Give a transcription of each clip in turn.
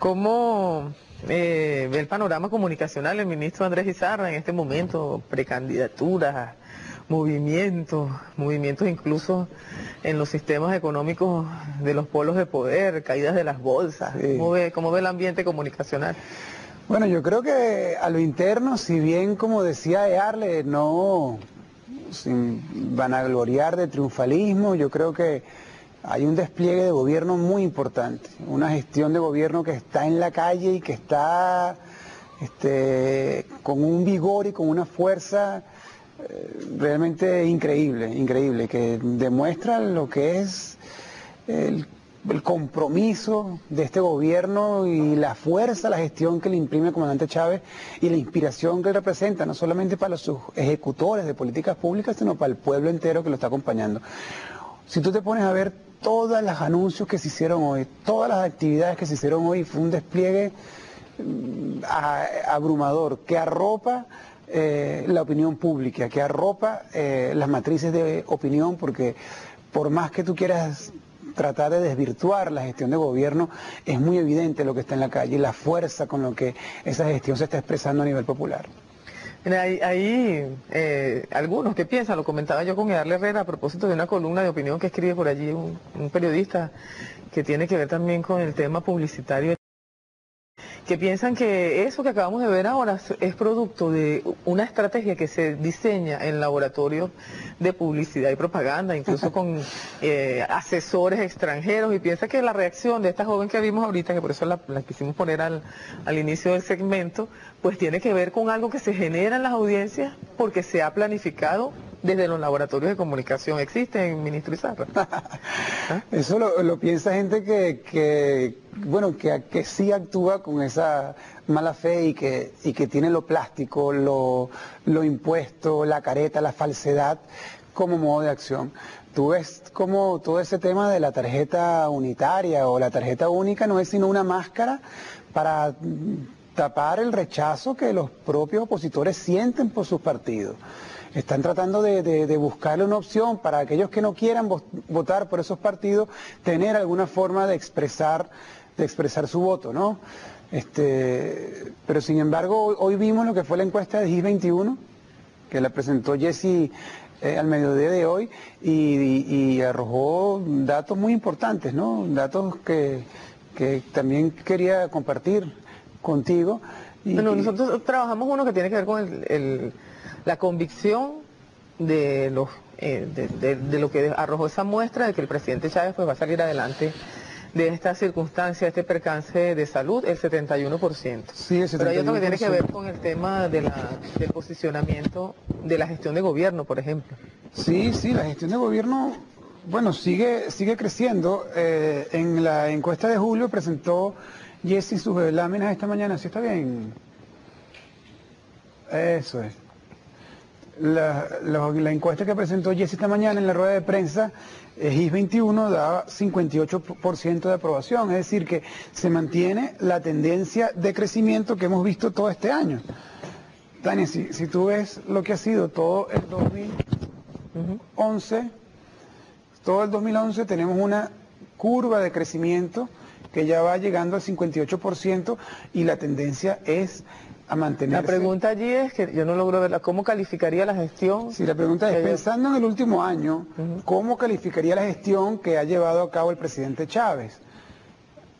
¿Cómo ve el panorama comunicacional el ministro Andrés Izarra en este momento? Precandidaturas, movimientos incluso en los sistemas económicos de los polos de poder, caídas de las bolsas. Sí. ¿Cómo ve el ambiente comunicacional? Bueno, yo creo que a lo interno, si bien, como decía Earle, no sin vanagloriar de triunfalismo, yo creo que hay un despliegue de gobierno muy importante, una gestión de gobierno que está en la calle y que está con un vigor y con una fuerza realmente increíble, que demuestra lo que es el compromiso de este gobierno y la fuerza, la gestión que le imprime el comandante Chávez y la inspiración que él representa, no solamente para los ejecutores de políticas públicas, sino para el pueblo entero que lo está acompañando. Si tú te pones a ver todos los anuncios que se hicieron hoy, todas las actividades que se hicieron hoy, fue un despliegue abrumador, que arropa la opinión pública, que arropa las matrices de opinión, porque por más que tú quieras tratar de desvirtuar la gestión de gobierno, es muy evidente lo que está en la calle y la fuerza con lo que esa gestión se está expresando a nivel popular. Mira, hay algunos que piensan, lo comentaba yo con Earle Herrera a propósito de una columna de opinión que escribe por allí un periodista que tiene que ver también con el tema publicitario, que piensan que eso que acabamos de ver ahora es producto de una estrategia que se diseña en laboratorios de publicidad y propaganda, incluso con asesores extranjeros, y piensa que la reacción de esta joven que vimos ahorita, que por eso la quisimos poner al inicio del segmento, pues tiene que ver con algo que se genera en las audiencias porque se ha planificado desde los laboratorios de comunicación. ¿Existen, ministro Izarra? ¿Ah? Eso lo piensa gente que sí actúa con esa mala fe y que tiene lo plástico, lo impuesto, la careta, la falsedad como modo de acción. Tú ves como todo ese tema de la tarjeta unitaria o la tarjeta única no es sino una máscara para tapar el rechazo que los propios opositores sienten por sus partidos. Están tratando de buscarle una opción para aquellos que no quieran votar por esos partidos, tener alguna forma de expresar su voto, ¿no? Pero sin embargo, hoy vimos lo que fue la encuesta de GIS 21, que la presentó Jesse al mediodía de hoy, y arrojó datos muy importantes, ¿no? Datos que también quería compartir contigo. Bueno, nosotros trabajamos uno que tiene que ver con la convicción de lo que arrojó esa muestra de que el presidente Chávez pues va a salir adelante de esta circunstancia, este percance de salud, el 71%. Sí, el 71%. Pero hay otro que tiene que ver con el tema del posicionamiento de la gestión de gobierno, por ejemplo. Sí, la gestión de gobierno, bueno, sigue creciendo. En la encuesta de julio presentó Jesse sus láminas esta mañana, ¿sí está bien? Eso es. La encuesta que presentó Jesse esta mañana en la rueda de prensa, GIS 21, da 58% de aprobación, es decir, que se mantiene la tendencia de crecimiento que hemos visto todo este año. Tania, si tú ves lo que ha sido todo el 2011, tenemos una curva de crecimiento que ya va llegando al 58% y la tendencia es a mantenerse. La pregunta allí es que yo no logro verla. ¿Cómo calificaría la gestión? Sí, la pregunta es, pensando en el último año, ¿cómo calificaría la gestión que ha llevado a cabo el presidente Chávez?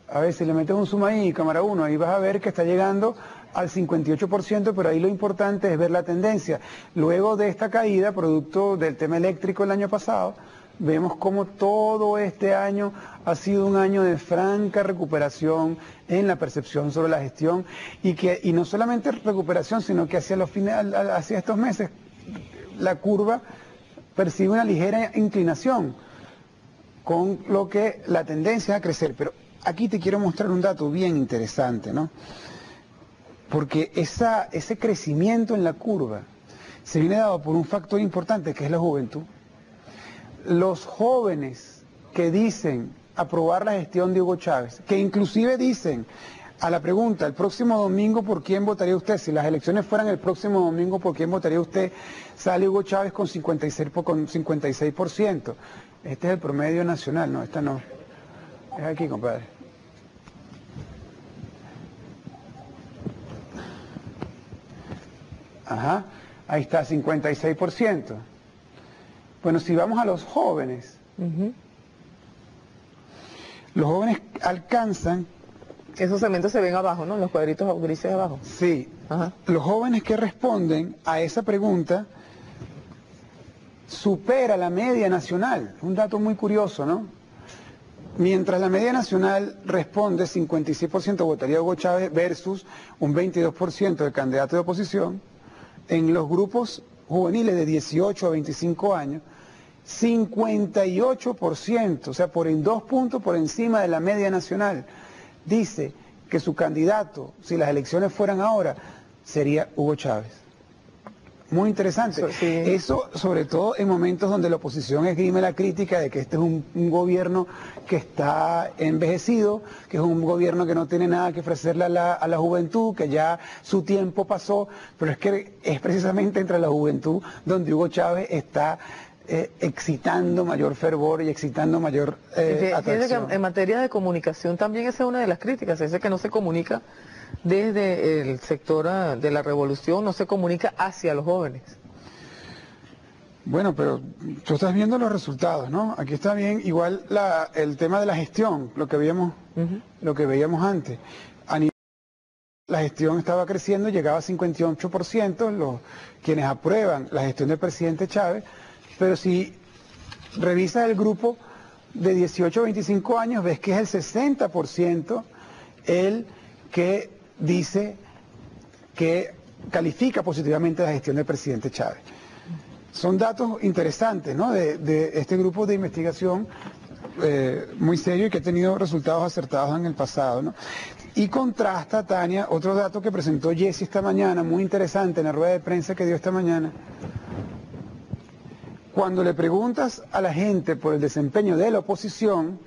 A ver, si le metes un zoom ahí, cámara 1, ahí vas a ver que está llegando al 58%, pero ahí lo importante es ver la tendencia. Luego de esta caída, producto del tema eléctrico el año pasado, vemos como todo este año ha sido un año de franca recuperación en la percepción sobre la gestión y no solamente recuperación, sino que hacia estos meses la curva percibe una ligera inclinación, con lo que la tendencia es a crecer. Pero aquí te quiero mostrar un dato bien interesante, ¿no? Porque ese crecimiento en la curva se viene dado por un factor importante que es la juventud. Los jóvenes que dicen aprobar la gestión de Hugo Chávez, que inclusive dicen a la pregunta, el próximo domingo, ¿por quién votaría usted? Si las elecciones fueran el próximo domingo, ¿por quién votaría usted? Sale Hugo Chávez con 56%. Este es el promedio nacional, no, esta no. Es aquí, compadre. Ajá, ahí está, 56%. Bueno, si vamos a los jóvenes, los jóvenes alcanzan... Esos segmentos se ven abajo, ¿no? Los cuadritos grises abajo. Sí. Ajá. Los jóvenes que responden a esa pregunta supera la media nacional. Un dato muy curioso, ¿no? Mientras la media nacional responde 56% votaría Hugo Chávez versus un 22% del candidato de oposición, en los grupos juveniles de 18 a 25 años, 58%, o sea, en 2 puntos por encima de la media nacional, dice que su candidato, si las elecciones fueran ahora, sería Hugo Chávez. Muy interesante. Sí. Eso, sobre todo en momentos donde la oposición esgrime la crítica de que este es un gobierno que está envejecido, que es un gobierno que no tiene nada que ofrecerle a la juventud, que ya su tiempo pasó, pero es que es precisamente entre la juventud donde Hugo Chávez está excitando mayor fervor y excitando mayor atracción. Que en materia de comunicación también esa es una de las críticas, es que no se comunica desde el sector de la revolución, no se comunica hacia los jóvenes. Bueno, pero tú estás viendo los resultados, ¿no? Aquí está bien, igual el tema de la gestión, lo que veíamos antes. La gestión estaba creciendo, llegaba a 58%, quienes aprueban la gestión del presidente Chávez, pero si revisas el grupo de 18 a 25 años, ves que es el 60% el que dice que califica positivamente la gestión del presidente Chávez. Son datos interesantes, ¿no? De este grupo de investigación muy serio y que ha tenido resultados acertados en el pasado, ¿no? Y contrasta, Tania, otro dato que presentó Jesse esta mañana, muy interesante en la rueda de prensa que dio esta mañana. Cuando le preguntas a la gente por el desempeño de la oposición,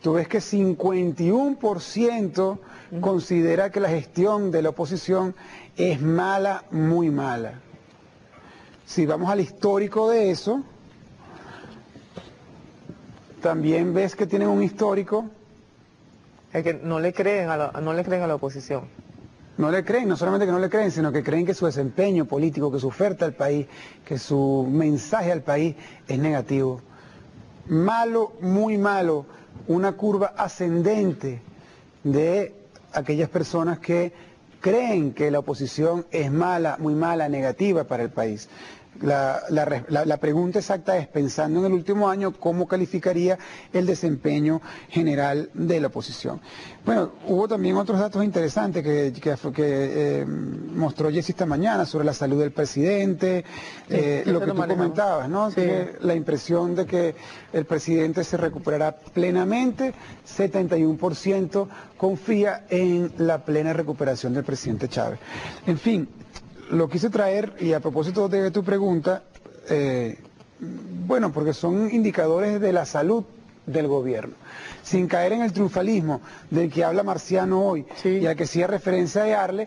tú ves que 51% considera que la gestión de la oposición es mala, muy mala. Si vamos al histórico de eso, también ves que tienen un histórico. Es que no le creen a la oposición. No le creen, no solamente que no le creen, sino que creen que su desempeño político, que su oferta al país, que su mensaje al país es negativo. Malo, muy malo, una curva ascendente de aquellas personas que creen que la oposición es mala, muy mala, negativa para el país. La pregunta exacta es, pensando en el último año, ¿cómo calificaría el desempeño general de la oposición? Bueno, hubo también otros datos interesantes que mostró Jesse esta mañana sobre la salud del presidente, lo que tú comentabas, ¿no? Sí. La impresión de que el presidente se recuperará plenamente, 71% confía en la plena recuperación del presidente Chávez. En fin, lo quise traer, y a propósito de tu pregunta, bueno, porque son indicadores de la salud del gobierno, sin caer en el triunfalismo del que habla Marciano hoy, sí, y al que hacía referencia de Arle,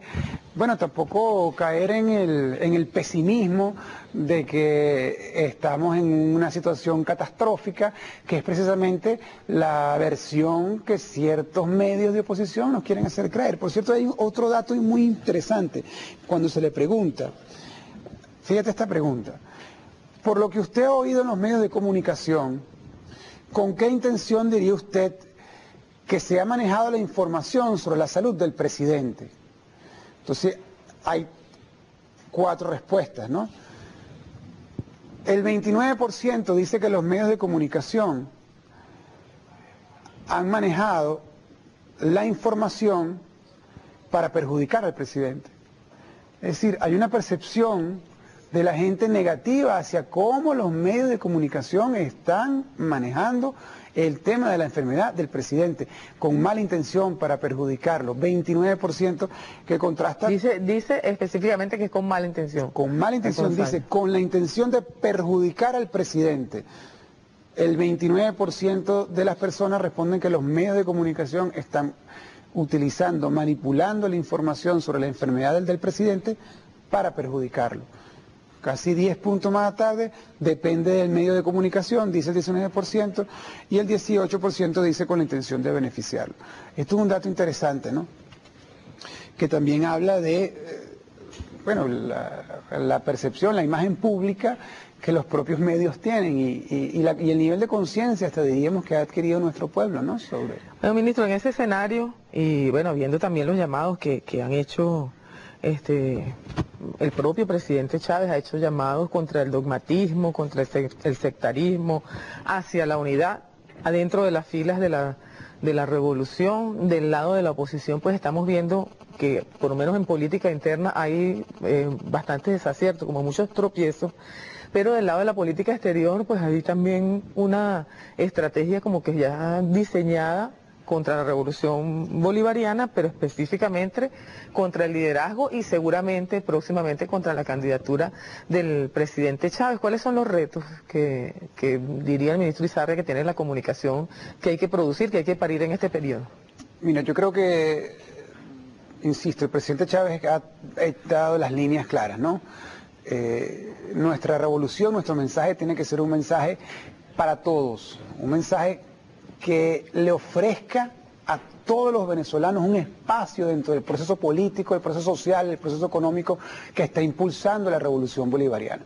bueno, tampoco caer en el pesimismo de que estamos en una situación catastrófica, que es precisamente la versión que ciertos medios de oposición nos quieren hacer creer. Por cierto, hay otro dato muy interesante, cuando se le pregunta, fíjate esta pregunta, por lo que usted ha oído en los medios de comunicación, ¿con qué intención diría usted que se ha manejado la información sobre la salud del presidente? Entonces, hay 4 respuestas, ¿no? El 29% dice que los medios de comunicación han manejado la información para perjudicar al presidente. Es decir, hay una percepción de la gente negativa hacia cómo los medios de comunicación están manejando el tema de la enfermedad del presidente, con mala intención para perjudicarlo. 29% que contrasta. Dice específicamente que es con mala intención. Con mala intención, dice, con la intención de perjudicar al presidente. El 29% de las personas responden que los medios de comunicación están utilizando, manipulando la información sobre la enfermedad del presidente para perjudicarlo. Casi 10 puntos más tarde, depende del medio de comunicación, dice el 19%, y el 18% dice con la intención de beneficiarlo. Esto es un dato interesante, ¿no? Que también habla de, bueno, la percepción, la imagen pública que los propios medios tienen y el nivel de conciencia, hasta diríamos, que ha adquirido nuestro pueblo, ¿no? Bueno, ministro, en ese escenario, y bueno, viendo también los llamados que han hecho, el propio presidente Chávez ha hecho llamados contra el dogmatismo, contra el sectarismo, hacia la unidad, adentro de las filas de la revolución, del lado de la oposición, pues estamos viendo que por lo menos en política interna hay bastante desacierto, como muchos tropiezos, pero del lado de la política exterior pues hay también una estrategia como que ya diseñada contra la revolución bolivariana, pero específicamente contra el liderazgo y seguramente próximamente contra la candidatura del presidente Chávez. ¿Cuáles son los retos que diría el ministro Izarri que tiene la comunicación que hay que producir, que hay que parir en este periodo? Mira, yo creo que, insisto, el presidente Chávez ha dado las líneas claras, ¿no? Nuestra revolución, nuestro mensaje tiene que ser un mensaje para todos, un mensaje que le ofrezca a todos los venezolanos un espacio dentro del proceso político, el proceso social, el proceso económico que está impulsando la revolución bolivariana.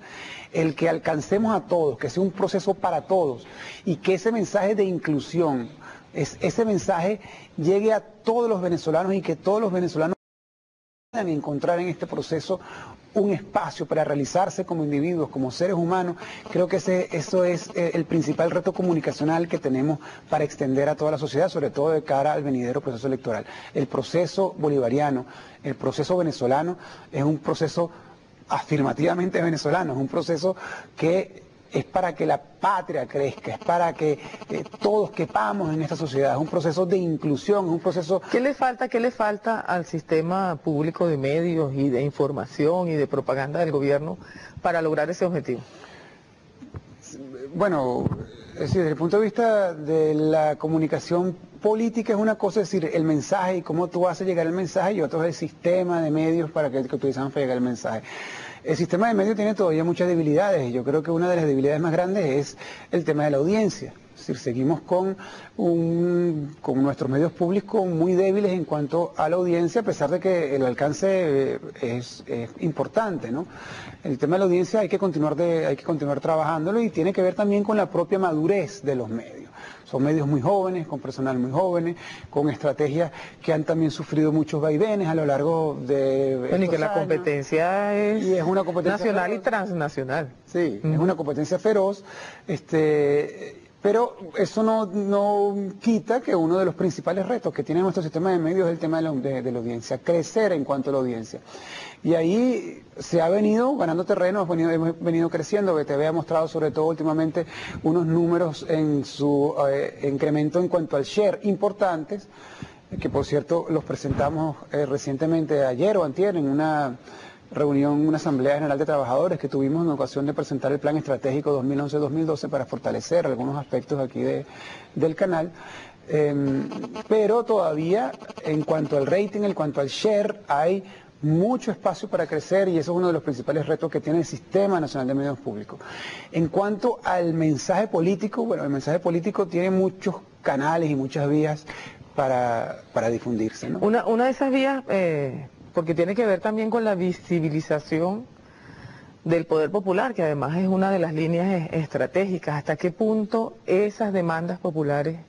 El que alcancemos a todos, que sea un proceso para todos y que ese mensaje de inclusión, ese mensaje llegue a todos los venezolanos y que todos los venezolanos puedan encontrar en este proceso un espacio para realizarse como individuos, como seres humanos. Creo que eso es el principal reto comunicacional que tenemos para extender a toda la sociedad, sobre todo de cara al venidero proceso electoral. El proceso bolivariano, el proceso venezolano es un proceso afirmativamente venezolano, es un proceso que es para que la patria crezca, es para que todos quepamos en esta sociedad, es un proceso de inclusión, es un proceso... ¿Qué le falta al sistema público de medios y de información y de propaganda del gobierno para lograr ese objetivo? Bueno, es decir, desde el punto de vista de la comunicación política es una cosa, es decir, el mensaje y cómo tú haces llegar el mensaje, y otro es el sistema de medios que utilizamos para llegar el mensaje. El sistema de medios tiene todavía muchas debilidades y yo creo que una de las debilidades más grandes es el tema de la audiencia. Es decir, seguimos con nuestros medios públicos muy débiles en cuanto a la audiencia, a pesar de que el alcance es importante, ¿no? El tema de la audiencia hay que continuar trabajándolo y tiene que ver también con la propia madurez de los medios. Son medios muy jóvenes, con personal muy jóvenes, con estrategias que han también sufrido muchos vaivenes a lo largo de bueno, y que la competencia es una competencia nacional feroz. Y transnacional. Sí, es una competencia feroz, pero eso no quita que uno de los principales retos que tiene nuestro sistema de medios es el tema de la audiencia, crecer en cuanto a la audiencia. Y ahí se ha venido ganando terreno, hemos venido creciendo. BTV ha mostrado sobre todo últimamente unos números en su incremento en cuanto al share importantes, que por cierto los presentamos recientemente, ayer o antier, en una reunión, una asamblea general de trabajadores que tuvimos en ocasión de presentar el plan estratégico 2011-2012 para fortalecer algunos aspectos aquí del canal. Pero todavía en cuanto al rating, en cuanto al share, hay mucho espacio para crecer y eso es uno de los principales retos que tiene el Sistema Nacional de Medios Públicos. En cuanto al mensaje político, bueno, el mensaje político tiene muchos canales y muchas vías para difundirse, ¿no? Una de esas vías, porque tiene que ver también con la visibilización del poder popular, que además es una de las líneas estratégicas. ¿Hasta qué punto esas demandas populares,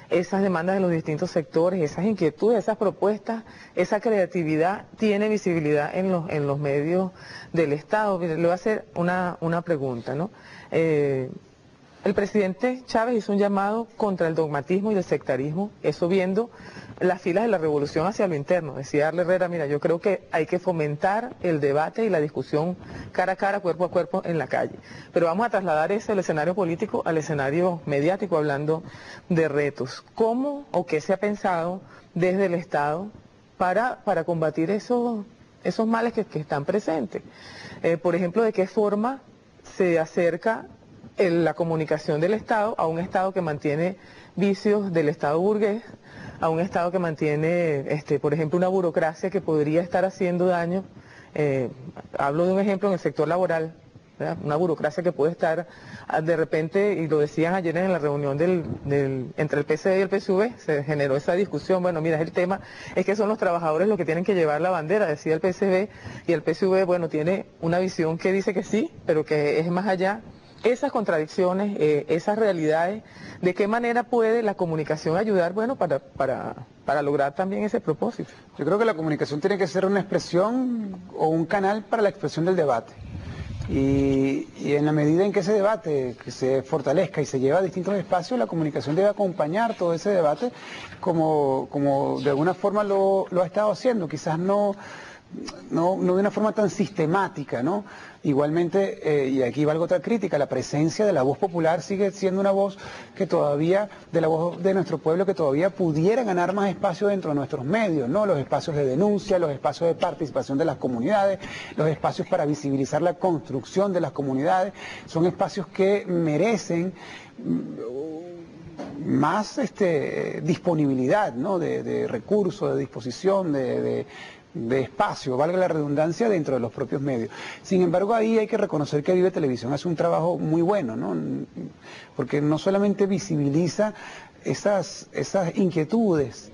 esas demandas de los distintos sectores, esas inquietudes, esas propuestas, esa creatividad tiene visibilidad en los medios del Estado? Le voy a hacer una pregunta, ¿no? El presidente Chávez hizo un llamado contra el dogmatismo y el sectarismo, eso viendo las filas de la revolución hacia lo interno. Decía Arle Herrera, mira, yo creo que hay que fomentar el debate y la discusión cara a cara, cuerpo a cuerpo en la calle. Pero vamos a trasladar ese, el escenario político, al escenario mediático, hablando de retos. ¿Cómo o qué se ha pensado desde el Estado para combatir esos males que están presentes? Por ejemplo, ¿de qué forma se acerca la comunicación del Estado a un Estado que mantiene vicios del Estado burgués, a un Estado que mantiene, por ejemplo, una burocracia que podría estar haciendo daño? Hablo de un ejemplo en el sector laboral, ¿verdad? Una burocracia que puede estar de repente, y lo decían ayer en la reunión entre el PCD y el PSV, se generó esa discusión. Bueno, mira, el tema es que son los trabajadores los que tienen que llevar la bandera, decía el PCB, y el PSV, bueno, tiene una visión que dice que sí, pero que es más allá. Esas contradicciones, esas realidades, ¿de qué manera puede la comunicación ayudar, bueno, para lograr también ese propósito? Yo creo que la comunicación tiene que ser una expresión o un canal para la expresión del debate. Y en la medida en que ese debate que se fortalezca y se lleva a distintos espacios, la comunicación debe acompañar todo ese debate como de alguna forma lo ha estado haciendo, quizás no de una forma tan sistemática, ¿no? Igualmente, y aquí va algo otra crítica, la presencia de la voz popular sigue siendo una voz que todavía, de la voz de nuestro pueblo, que todavía pudiera ganar más espacio dentro de nuestros medios, ¿no? Los espacios de denuncia, los espacios de participación de las comunidades, los espacios para visibilizar la construcción de las comunidades, son espacios que merecen más disponibilidad, ¿no? de recursos, de disposición, de espacio, valga la redundancia, dentro de los propios medios. Sin embargo, ahí hay que reconocer que Vive Televisión hace un trabajo muy bueno, ¿no? Porque no solamente visibiliza esas inquietudes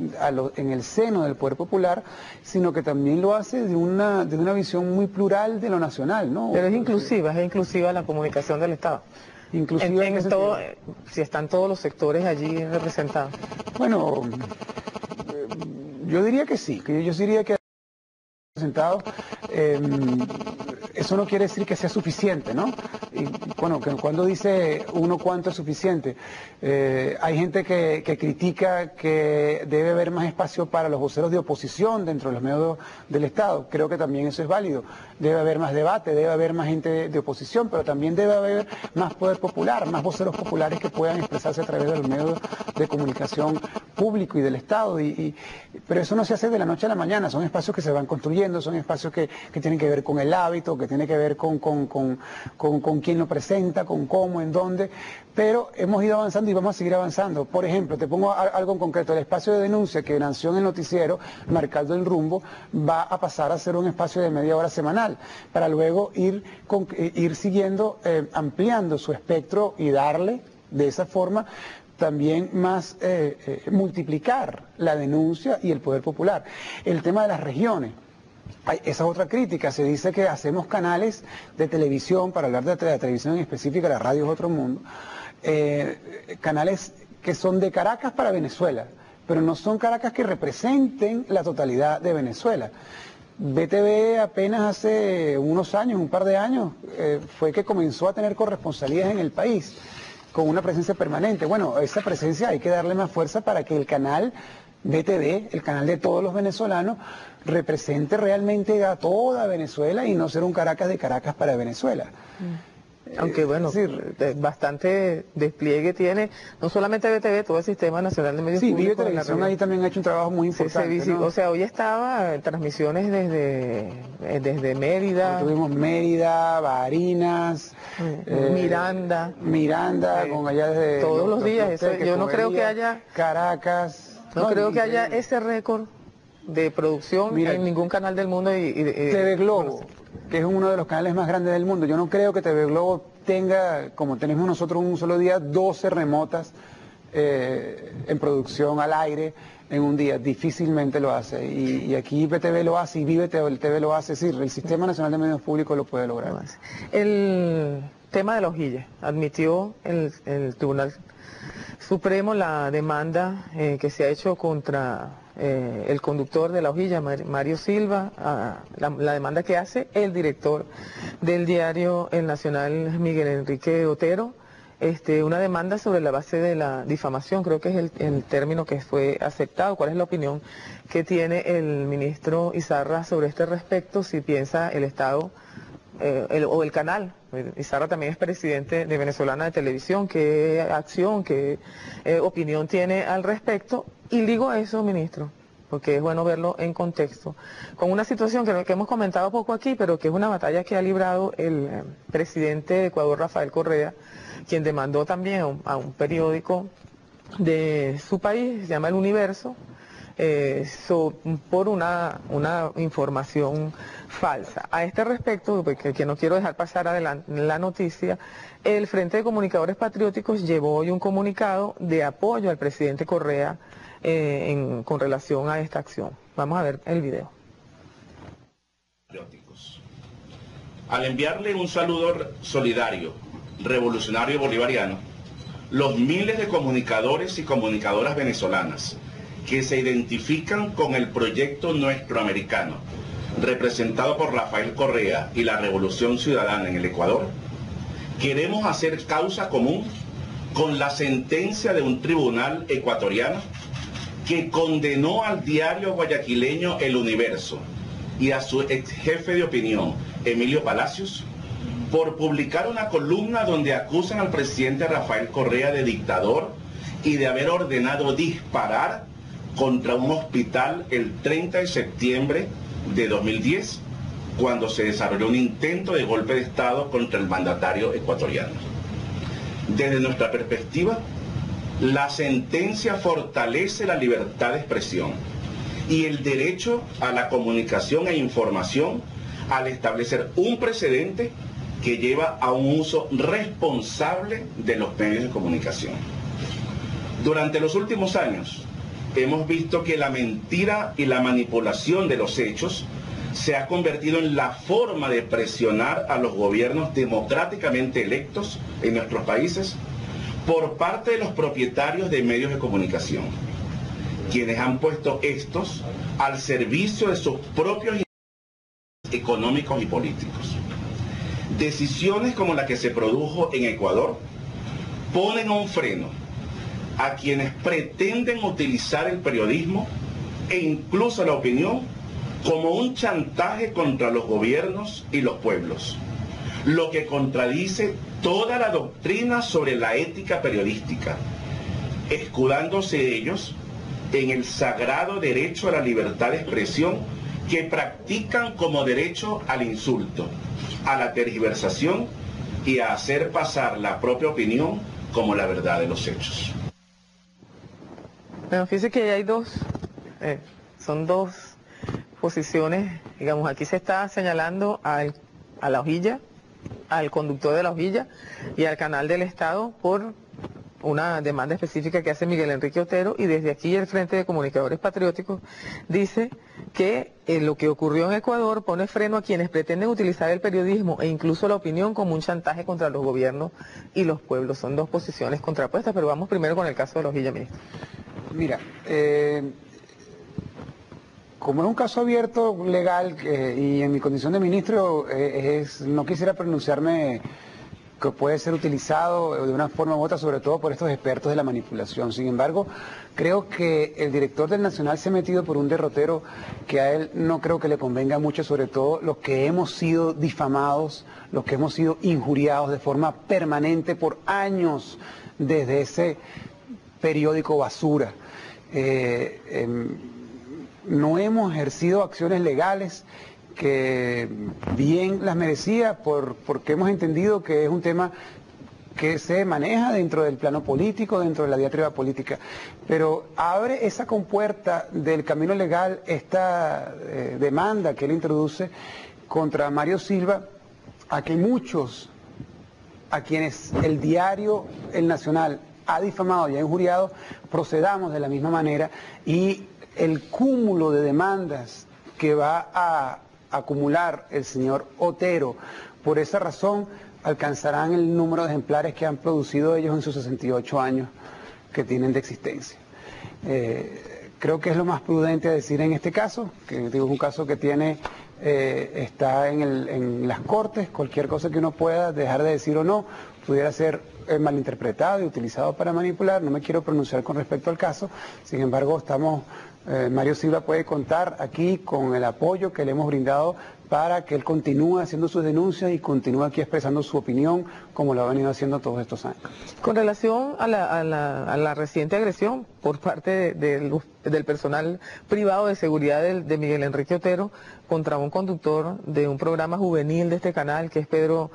en el seno del poder popular, sino que también lo hace de una visión muy plural de lo nacional, ¿no? Pero es inclusiva la comunicación del Estado. Inclusiva en todo, si están todos los sectores allí representados. Bueno, yo diría que sí, yo diría que representados, eso no quiere decir que sea suficiente, ¿no? Y bueno, que cuando dice uno cuánto es suficiente, hay gente que critica que debe haber más espacio para los voceros de oposición dentro de los medios del Estado. Creo que también eso es válido. Debe haber más debate, debe haber más gente de oposición, pero también debe haber más poder popular, más voceros populares que puedan expresarse a través de los medios de comunicación público y del Estado. Pero eso no se hace de la noche a la mañana, son espacios que se van construyendo, son espacios que tienen que ver con el hábito, que tienen que ver con quién lo presenta, con cómo, en dónde, pero hemos ido avanzando y vamos a seguir avanzando. Por ejemplo, te pongo algo en concreto, el espacio de denuncia que nació en el noticiero, marcando el rumbo, va a pasar a ser un espacio de media hora semanal, para luego ir siguiendo, ampliando su espectro y darle, de esa forma, también más multiplicar la denuncia y el poder popular. El tema de las regiones. Esa es otra crítica, se dice que hacemos canales de televisión, para hablar de la televisión en específica, la radio es otro mundo, canales que son de Caracas para Venezuela, pero no son Caracas que representen la totalidad de Venezuela. BTV apenas hace unos años, un par de años, fue que comenzó a tener corresponsalías en el país, con una presencia permanente. Bueno, esa presencia hay que darle más fuerza para que el canal BTV, el canal de todos los venezolanos, represente realmente a toda Venezuela y no ser un Caracas de Caracas para Venezuela. Aunque bueno, bastante despliegue tiene, no solamente BTV, todo el Sistema Nacional de Medios Públicos. Sí, Vive Televisión ahí también ha hecho un trabajo muy importante, ¿no? O sea, hoy estaba en transmisiones desde Mérida. Tuvimos Mérida, Barinas, Miranda, con allá desde... Todos los días, yo no creo que haya... Caracas... No creo que haya ese récord de producción en ningún canal del mundo. TV Globo, que es uno de los canales más grandes del mundo. Yo no creo que TV Globo tenga, como tenemos nosotros un solo día, 12 remotas en producción al aire en un día. Difícilmente lo hace. Y aquí BTV lo hace y Vive TV lo hace. Es decir, el Sistema Nacional de Medios Públicos lo puede lograr. El tema de la hojilla. Admitió el Tribunal Supremo la demanda que se ha hecho contra el conductor de la hojilla, Mario Silva, la demanda que hace el director del diario El Nacional, Miguel Enrique Otero, una demanda sobre la base de la difamación, creo que es el término que fue aceptado. ¿Cuál es la opinión que tiene el ministro Izarra sobre este respecto? Si piensa el Estado o el canal, Izarra también es presidente de Venezolana de Televisión, ¿qué acción, qué opinión tiene al respecto? Y digo eso, ministro, porque es bueno verlo en contexto, con una situación que hemos comentado poco aquí, pero que es una batalla que ha librado el presidente de Ecuador, Rafael Correa, quien demandó también a un periódico de su país, se llama El Universo, por una información falsa. A este respecto, que no quiero dejar pasar adelante la noticia, el Frente de Comunicadores Patrióticos llevó hoy un comunicado de apoyo al presidente Correa con relación a esta acción. Vamos a ver el video. Al enviarle un saludo solidario, revolucionario y bolivariano, los miles de comunicadores y comunicadoras venezolanas que se identifican con el proyecto nuestro americano, representado por Rafael Correa y la Revolución Ciudadana en el Ecuador, queremos hacer causa común con la sentencia de un tribunal ecuatoriano que condenó al diario guayaquileño El Universo y a su ex jefe de opinión, Emilio Palacios, por publicar una columna donde acusan al presidente Rafael Correa de dictador y de haber ordenado disparar contra un hospital el 30 de septiembre de 2010, cuando se desarrolló un intento de golpe de Estado contra el mandatario ecuatoriano. Desde nuestra perspectiva, la sentencia fortalece la libertad de expresión y el derecho a la comunicación e información al establecer un precedente que lleva a un uso responsable de los medios de comunicación. Durante los últimos años, hemos visto que la mentira y la manipulación de los hechos se ha convertido en la forma de presionar a los gobiernos democráticamente electos en nuestros países por parte de los propietarios de medios de comunicación, quienes han puesto estos al servicio de sus propios intereses económicos y políticos. Decisiones como la que se produjo en Ecuador ponen un freno a quienes pretenden utilizar el periodismo e incluso la opinión como un chantaje contra los gobiernos y los pueblos, lo que contradice toda la doctrina sobre la ética periodística, escudándose ellos en el sagrado derecho a la libertad de expresión que practican como derecho al insulto, a la tergiversación y a hacer pasar la propia opinión como la verdad de los hechos. Bueno, fíjese que hay son dos posiciones, digamos, aquí se está señalando a la hojilla, al conductor de la hojilla y al canal del Estado por una demanda específica que hace Miguel Enrique Otero, y desde aquí el Frente de Comunicadores Patrióticos dice que lo que ocurrió en Ecuador pone freno a quienes pretenden utilizar el periodismo e incluso la opinión como un chantaje contra los gobiernos y los pueblos. Son dos posiciones contrapuestas, pero vamos primero con el caso de la hojilla, ministro. Mira, como es un caso abierto legal y en mi condición de ministro no quisiera pronunciarme que puede ser utilizado de una forma u otra, sobre todo por estos expertos de la manipulación. Sin embargo, creo que el director del Nacional se ha metido por un derrotero que a él no creo que le convenga mucho, sobre todo los que hemos sido difamados, los que hemos sido injuriados de forma permanente por años desde ese periódico basura. No hemos ejercido acciones legales que bien las merecía porque hemos entendido que es un tema que se maneja dentro del plano político, dentro de la diatriba política, pero abre esa compuerta del camino legal esta demanda que él introduce contra Mario Silva, a que muchos, a quienes el diario El Nacional ha difamado y ha injuriado, procedamos de la misma manera, y el cúmulo de demandas que va a acumular el señor Otero, por esa razón alcanzarán el número de ejemplares que han producido ellos en sus 68 años que tienen de existencia. Creo que es lo más prudente a decir en este caso, que digo, es un caso que tiene, está en las Cortes. Cualquier cosa que uno pueda dejar de decir o no pudiera ser malinterpretado y utilizado para manipular. No me quiero pronunciar con respecto al caso, sin embargo Mario Silva puede contar aquí con el apoyo que le hemos brindado para que él continúe haciendo sus denuncias y continúe aquí expresando su opinión como lo ha venido haciendo todos estos años. Con relación a la reciente agresión por parte del personal privado de seguridad de Miguel Enrique Otero contra un conductor de un programa juvenil de este canal, que es Pedro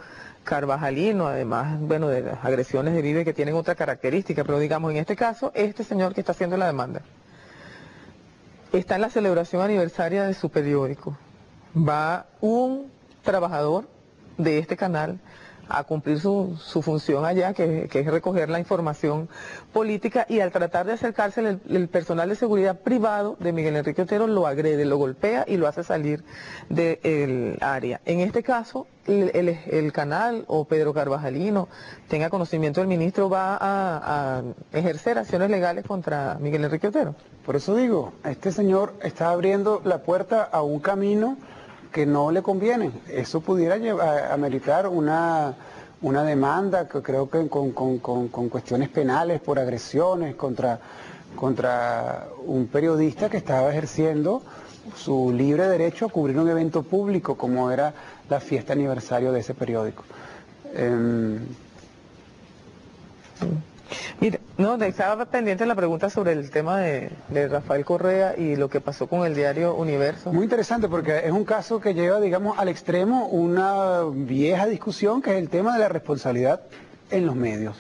Carvajalino, además, bueno, de las agresiones de Vive que tienen otra característica, pero digamos en este caso, este señor que está haciendo la demanda está en la celebración aniversaria de su periódico. Va un trabajador de este canal a cumplir su función allá, que es recoger la información política, y al tratar de acercarse el personal de seguridad privado de Miguel Enrique Otero lo agrede, lo golpea y lo hace salir del área. En este caso, el canal o Pedro Carvajalino tenga conocimiento del ministro, va a ejercer acciones legales contra Miguel Enrique Otero. Por eso digo, este señor está abriendo la puerta a un camino que no le conviene. Eso pudiera ameritar una demanda, que creo que con cuestiones penales por agresiones contra un periodista que estaba ejerciendo su libre derecho a cubrir un evento público como era la fiesta aniversario de ese periódico. Mira, no, estaba pendiente la pregunta sobre el tema de Rafael Correa y lo que pasó con el diario Universo. Muy interesante porque es un caso que lleva, digamos, al extremo una vieja discusión que es el tema de la responsabilidad en los medios.